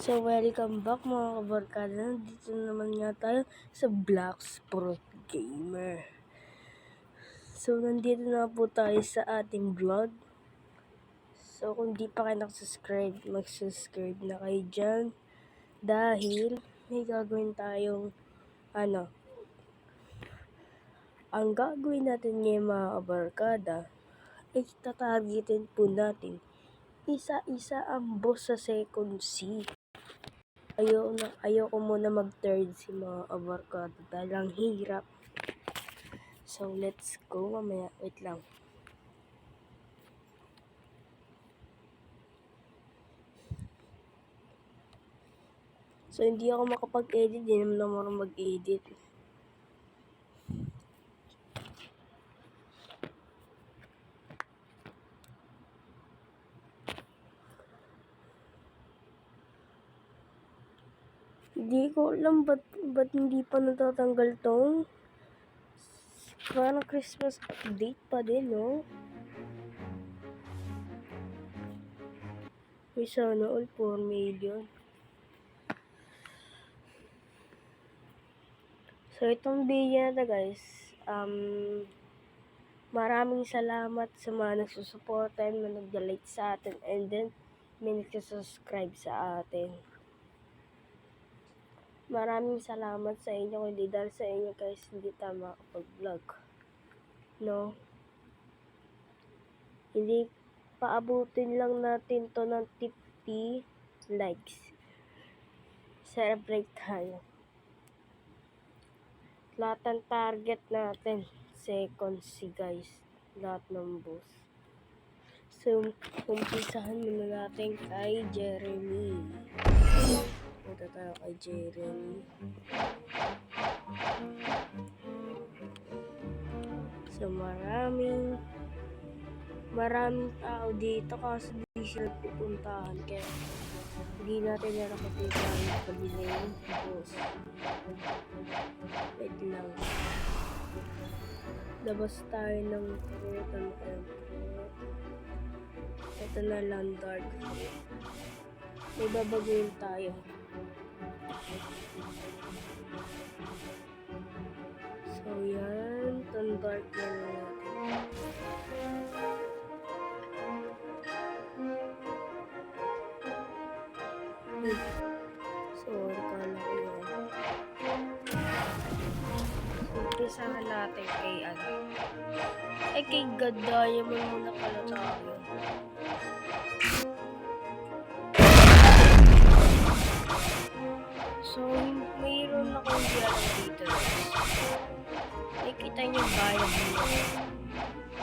So, welcome back mga kabarkada. Dito naman nga tayo sa Blacksport Gamer. So, nandito na po tayo sa ating vlog. So, kung di pa kayo nakasubscribe, mag-subscribe na kayo dyan. Dahil may gagawin tayong ang gagawin natin ngayon mga kabarkada ay tatargetin po natin isa-isa ang boss sa second C. Ayoko muna mag-third si mga kabarkada dahil ang hirap. So, let's go mamaya. Wait lang. So, hindi ako makapag-edit. Hindi naman ako marunong mag-edit. Hindi ko alam ba't hindi pa natatanggal tong parang Christmas update pa din, no? May sana all 4 million. So, itong video na to guys, maraming salamat sa mga nagsusuporta and mga nag-like sa atin and then may nagsusubscribe sa atin. Maraming salamat sa inyo, hindi dahil sa inyo guys hindi tayo makapag-vlog. No? Hindi paabutin lang natin to ng 50 likes. Celebrate tayo. Lahat ng target natin, second C guys. Lahat ng boss. So, umpisahan muna natin kay Jeremy. Punta tayo kay Jeremy. So, maraming tao dito kasi hindi sila pupuntahan. Kaya, hindi natin na nakapuntahan yung kabila yung boss. Wait lang. Labas tayo ng fruit. Ito na lang dark fruit. May babaguhin tayo. So yan, itong dark na natin. So, kala ko yan. So, umpisahan natin kay kay God Diamond muna pala tayo. So, mayroon akong dialang dito. Nakikita niyo bayan dito.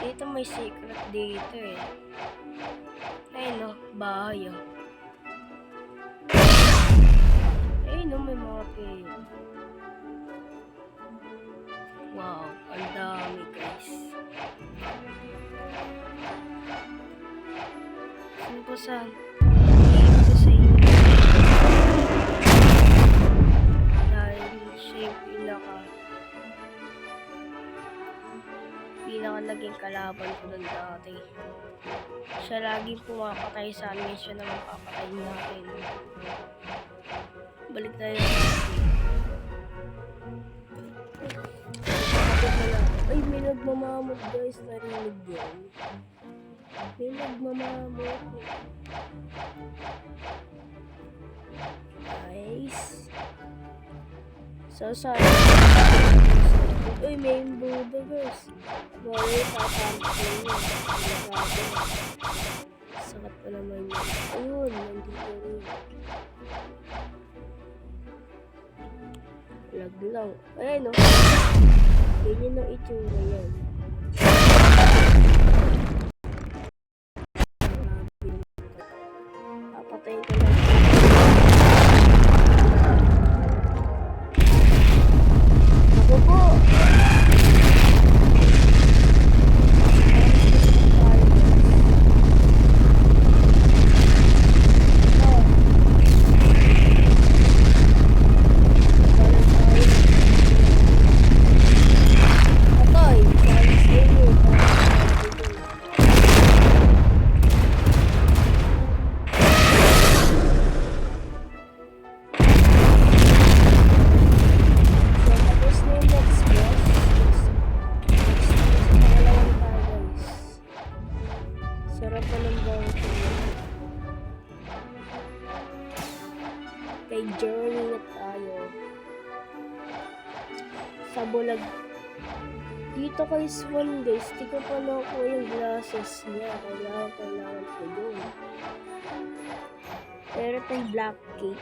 Dito may secret dito eh. Ayun o, bahay o. Ayun o, may mga pin. Wow, ang dami guys. Saan po saan? Dito sa inyo. Dahil siya yung pinaka naging kalaban ko nun dati. Siya laging pumapatay sa amin. Siya naman papatay natin. Balik tayo. Ay, may nagmamamot guys. Narinig yan. May nagmamamot. Nice. So, sorry. Uy, may Buddha guys. Bawal tatampo yun. Sakat pa naman yun. Ayun, nandito rin. Lag lang. Ayan o. Ganyan ang itsura yan. Papatayin ko lang. Ako po! Atoy! may journey na tayo sa bulag. Dito kay Swan guys, di ko pa nakuha yung glasses niya. Kailangan ko yun. Pero itong black cake,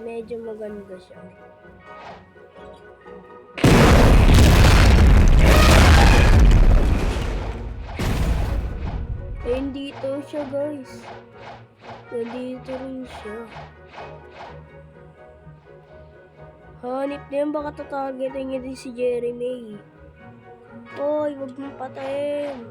medyo maganda siya. Nandito siya guys. Nandito rin siya. Hanip na yan, baka tatargetin niya din si Jeremy. Hoy, wag mong patayin.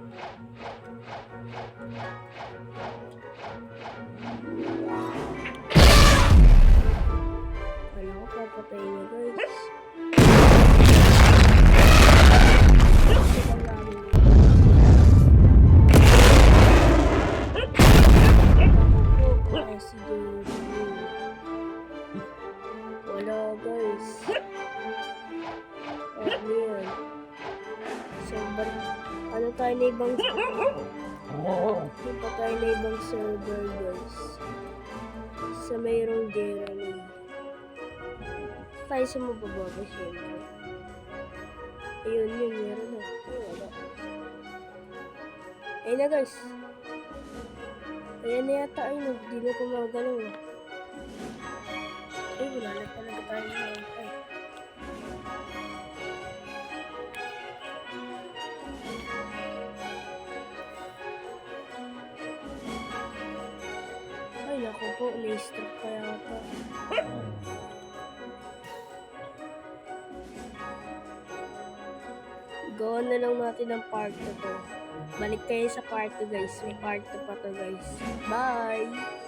Kala ko papatayin niya guys. Si Jeremy. Wala guys. Ano yan? Ano tayo na ibang Punta tayo na ibang server guys. Sa mayroong Jeremy. Tayo sa mababa syempre. Ayun yun, meron na. Ay, wala. Ayun na guys. Ayan na yata, ayun. Hindi na gumagalaw. Ay, wala na talaga tayo na. Ay. Ay, naku po. Na-stroke pa yata. Gawa na lang natin ang part 2 to. Balik kayo sa part 2 guys. May part 2 pa to guys. Bye!